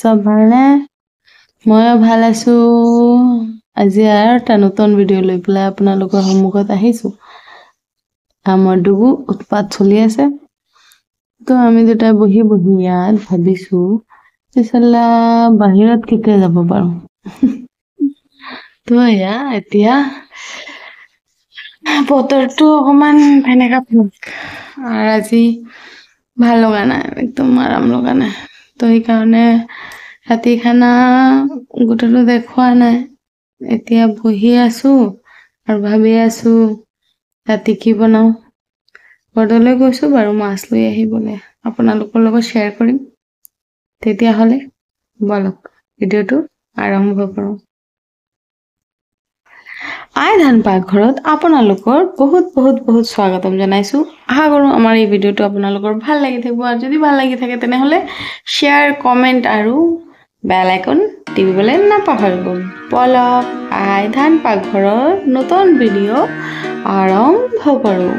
সব ভালনে? ময়ো ভাল আছো। আজি আৰু এটা নতুন ভিডিঅ' লৈ পেলাই আপোনালোকৰ সন্মুখত আহিছো। আমাৰ দুগু উৎপাত চলি আছে। তো আমি দুটা বহি ইয়াত ভাবিছো পিছলা বাহিৰত কেতিয়া যাব পাৰো। তো এতিয়া বতৰটো অকমান ভেনেকা আৰু আজি ভাল লগা নাই, একদম আৰাম লগা নাই। তো সেইকাৰণে ৰাতি খানা গোটেইটো দেখুৱা নাই। এতিয়া বহি আছো আৰু ভাবি আছো ৰাতি কি বনাও। ঘৰলৈ গৈছো বাৰু মাছ লৈ আহিবলৈ, আপোনালোকৰ লগত শ্বেয়াৰ কৰিম। তেতিয়াহ'লে বলক ভিডিঅ'টো আৰম্ভ কৰোঁ। আই ধান পাকঘৰত আপোনালোকৰ বহুত স্বাগতম জনাইছো। আশা কৰো আমাৰ এই ভিডিঅ'টো আপোনালোকৰ ভাল লাগি থাকিব, আৰু যদি ভাল লাগি থাকে তেনেহ'লে শ্বেয়াৰ, কমেন্ট আৰু বেল আইকন টিপিবলৈ নাপাহৰিব। বলক আই ধান পাকঘৰৰ নতুন ভিডিঅ' আৰম্ভ কৰোঁ।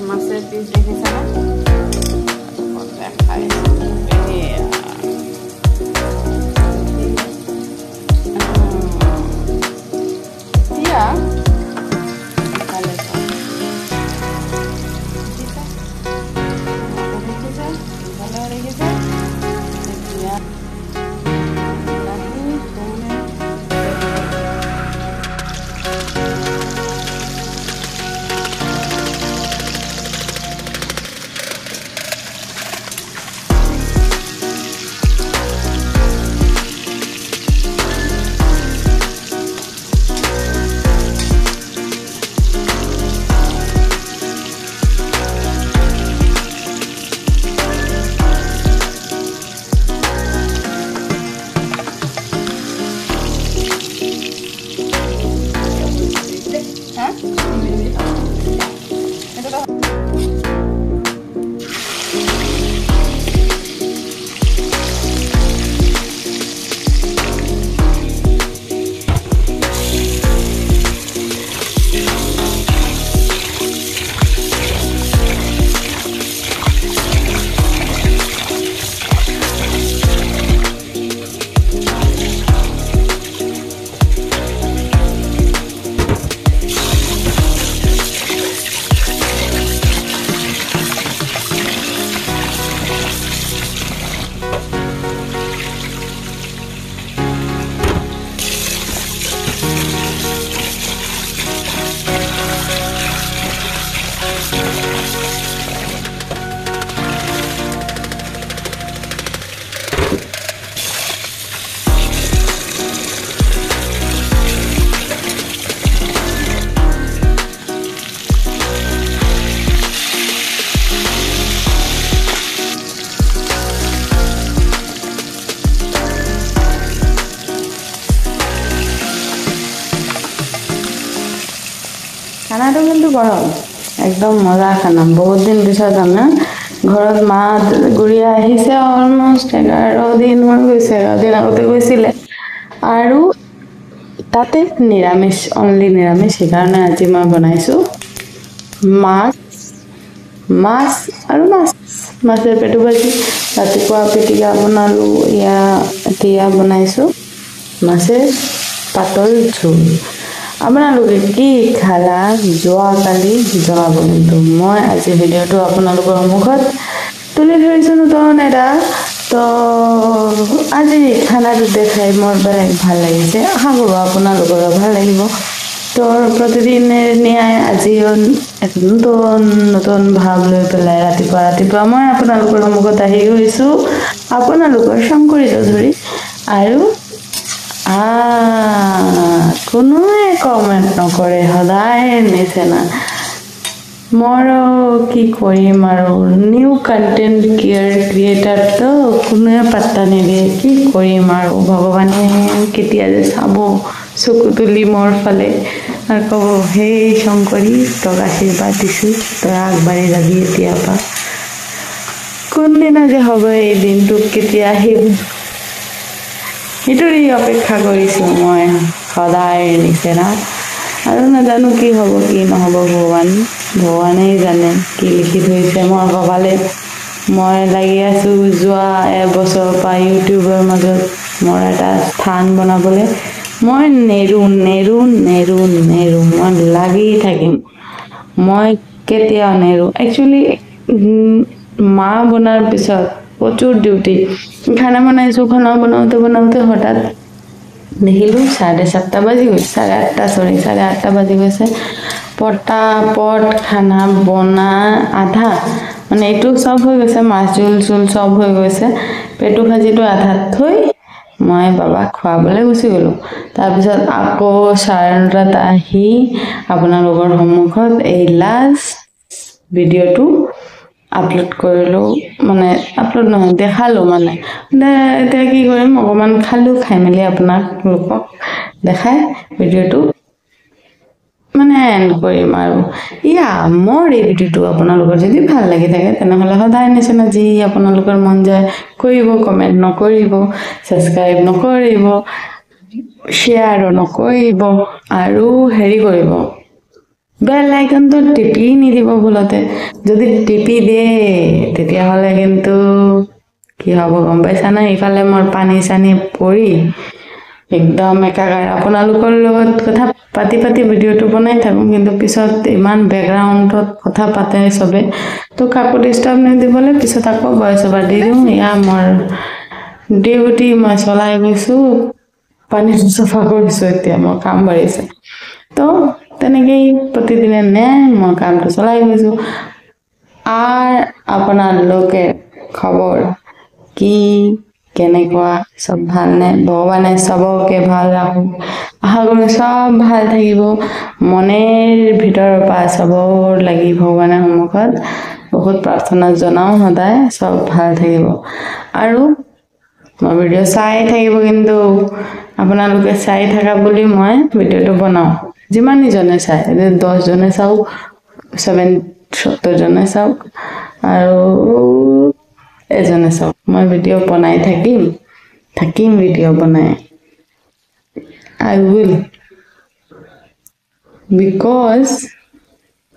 মাছেৰ পিস দেখেছে না? খানাটো কিন্তু গৰম, একদম মজা খানা। বহুত দিন পিছত আমাৰ ঘৰত মা গুৰিয়া আহিছে। অলমষ্ট 11 দিন হৈ গৈছে, 11 দিন আগতে গৈছিলে। আৰু তাতে নিৰামিষ, অনলি নিৰামিষ। সেইকাৰণে আজি মই বনাইছো মাছ আৰু মাছেৰ পেটু ভাজি। ৰাতিপুৱা পিটিকা বনালো, এতিয়া বনাইছো মাছেৰ পাতল ঝোল। আপোনালোকে কি খালা যোৱাকালি জনাব। কিন্তু মই আজি ভিডিঅ'টো আপোনালোকৰ সন্মুখত তুলি ধৰিছো নতুন এটা। তো আজি খানাটো দেখাই মোৰ বেলেগ ভাল লাগিছে। আশা কৰো আপোনালোকৰো ভাল লাগিব। তো প্ৰতিদিনেৰ ন্যায় আজিও নতুন ভাৱ লৈ পেলাই ৰাতিপুৱা মই আপোনালোকৰ সন্মুখত আহি গৈছো। আপোনালোকৰ শংকৰী চৌধুৰী। আৰু কোনোৱে কমেণ্ট নকৰে, সদায় নিচিনা মোৰ কি কৰিম আৰু নিউ কন্টেন্ট ক্ৰিয়েটাৰটো কোনোৱে পাত্তা নিদিয়ে কি কৰিম আৰু ভগৱানে কেতিয়া যে চাব চকু তুলি মোৰ ফালে আৰু ক'ব হে শংকৰী তোক আশীৰ্বাদ দিছোঁ তই আগবাঢ়ি যাবি এতিয়াৰ পৰা কোনদিনা যে হ'ব এই দিনটো কেতিয়া আহিব সেইটোৰে অপেক্ষা কৰিছোঁ মই সদায় নিচিনা আৰু নাজানো কি হ'ব কি নহ'ব ভগৱানেই জানে কি লিখি থৈছে মোৰ কপালে মই লাগি আছোঁ যোৱা এবছৰৰ পৰা ইউটিউবৰ মাজত মোৰ এটা স্থান বনাবলৈ মই নেৰো মই লাগি থাকিম মই কেতিয়াও নেৰো একচুৱেলি মা বনাৰ পিছত প্ৰচুৰ ডিউটি খানা বনাইছোঁ খানা বনাওঁতে হঠাৎ দেখিলোঁ 7:30 বাজি গৈছে 8:30 বাজি গৈছে পটাপট খানা বনা আধা মানে এইটো চব হৈ গৈছে মাছ জোল চব হৈ গৈছে পেটু ভাজিটো আধাত থৈ মই বাবাক খোৱাবলৈ গুচি গ'লোঁ তাৰপিছত আকৌ 9:30 আহি আপোনালোকৰ সন্মুখত এই লাষ্ট ভিডিঅ'টো আপলোড কৰিলোঁ মানে আপলোড নহয় দেখালোঁ মানে এতিয়া কি কৰিম অকণমান খাই মেলি আপোনালোকক দেখাই ভিডিঅ'টো মানে এণ্ড কৰিম আৰু মোৰ এই ভিডিঅ'টো আপোনালোকৰ যদি ভাল লাগি থাকে তেনেহ'লে সদায় নিচিনা যি আপোনালোকৰ মন যায় কৰিব কমেণ্ট নকৰিব ছাবস্ক্ৰাইব নকৰিব শ্বেয়াৰো নকৰিব আৰু হেৰি কৰিব বেল আইকনটো টিপি নিদিব ভুলতে যদি টিপি দিয়ে তেতিয়াহ'লে কিন্তু কি হ'ব গম পাইছা না ইফালে মোৰ পানী চানী পৰি একদম একাকাৰ আপোনালোকৰ লগত কথা পাতি ভিডিঅ'টো বনাই থাকোঁ কিন্তু পিছত ইমান বেকগ্ৰাউণ্ডত কথা পাতে চবে তো কাকো ডিষ্টাৰ্ব নিদিবলৈ পিছত আকৌ ভইচ অভাৰ দি দিওঁ মোৰ ডিউটি মই চলাই গৈছোঁ পানী চাফা কৰিছোঁ এতিয়া মোৰ কাম বাঢ়িছে তো তেনেকেই প্ৰতিদিনে মই কামটো চলাই গৈছোঁ আৰু আপোনালোকে খবৰ কি কেনেকুৱা চব ভালনে ভগৱানে চবকে ভাল ৰাখোঁ আশা কৰোঁ চব ভাল থাকিব মনেৰ ভিতৰৰ পৰা চবৰ লাগি ভগৱানৰ সন্মুখত বহুত প্ৰাৰ্থনা জনাওঁ সদায় চব ভাল থাকিব আৰু মই ভিডিঅ' চাই থাকিব কিন্তু আপোনালোকে চাই থাকা বুলি মই ভিডিঅ'টো বনাওঁ যিমানজনে চাই 10 জনে চাওক 70 জনে চাওক আৰু এজনে চাওক মই ভিডিঅ' বনাই থাকিম ভিডিঅ' বনাই I will because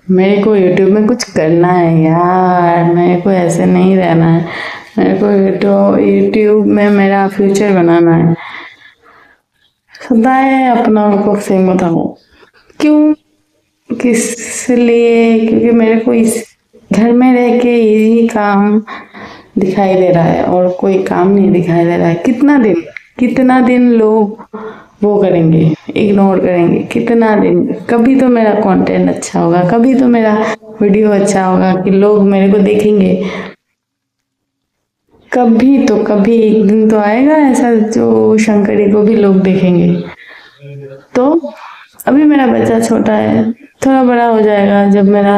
मेरे को YouTube में कुछ करना है यार मेरे को ऐसे नहीं रहना है मेरे को YouTube में मेरा फ्यूचर बनाना है सदाए अपना को सेम बताऊँ क्यों किस लिए क्योंकि मेरे को इस घर में रह के यही काम दिखाई दे रहा है और कोई काम नहीं दिखाई दे रहा है कितना दिन लोग वो करेंगे इग्नोर करेंगे कितना दिन कभी तो मेरा कंटेंट अच्छा होगा कभी तो मेरा वीडियो अच्छा होगा कि लोग मेरे को देखेंगे कभी एक दिन तो आएगा ऐसा जो शंकरी को भी लोग देखेंगे तो अभी मेरा बच्चा छोटा है थोड़ा बड़ा हो जाएगा जब मेरा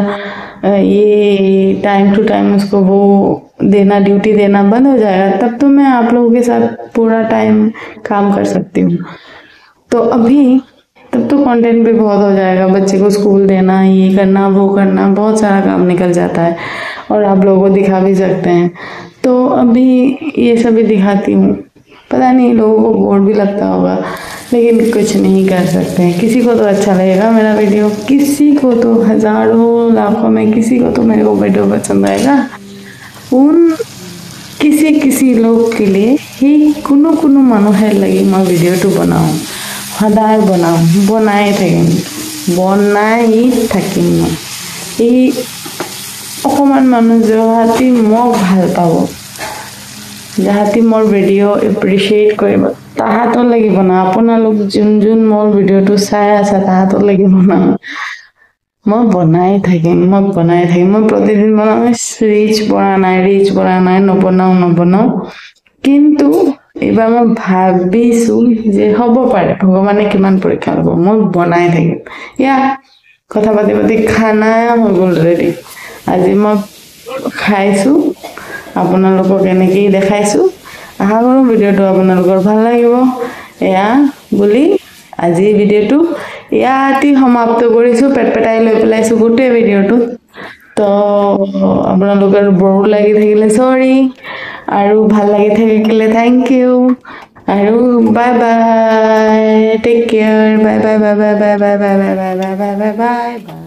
ये टाइम टू टाइम उसको वो देना ड्यूटी देना बंद हो जाएगा तब तो मैं आप लोगों के साथ पूरा टाइम काम कर सकती हूँ तो अभी तब तो कंटेंट भी बहुत हो जाएगा बच्चे को स्कूल देना ये करना वो करना बहुत सारा काम निकल जाता है और आप लोगों को दिखा भी सकते हैं तो अभी ये सभी दिखाती हूँ पता नहीं लोगों को बोर भी लगता होगा लेकिन कुछ नहीं कर सकते हैं किसी को तो अच्छा लगेगा मेरा वीडियो किसी को तो हजारों लाखों में किसी को तो मेरे को वीडियो पसंद आएगा उन किसी लोग के लिए ही কোনো মানুহের লাগি মই ভিডিওটো বনাওঁ সদায় বনাই থাকিম মই এই অকমান মানুহ যাহাতি মোক ভাল পাব যাহাতি মোৰ ভিডিও এপ্ৰিচিয়েট কৰিব তাহাঁতৰ লাগিব না আপোনালোক যোন মোৰ ভিডিওটো চাই আছে তাহাঁতৰ লাগিব না মই বনাই থাকিম মই প্ৰতিদিন বনাওঁ ৰিচ বঢ়া নাই নবনাওঁ কিন্তু এবাৰ মই ভাবিছোঁ যে হ'ব পাৰে ভগৱানে কিমান পৰীক্ষা ল'ব মই বনাই থাকিম কথা পাতি পাতি খানা হৈ গ'ল ৰেডি আজি মই খাইছোঁ আপোনালোকক এনেকেই দেখাইছোঁ আশা কৰোঁ ভিডিঅ'টো আপোনালোকৰ ভাল লাগিব এয়া বুলি আজি ভিডিঅ'টো ইয়াতে সমাপ্ত কৰিছোঁ পেটপেটাই লৈ পেলাইছোঁ গোটেই ভিডিঅ'টো তো আপোনালোকৰ বৰ লাগি থাকিলে সৰি আৰু ভাল লাগি থাকিলে থেংক ইউ আৰু bye bye take care bye bye bye bye bye bye bye bye bye bye bye bye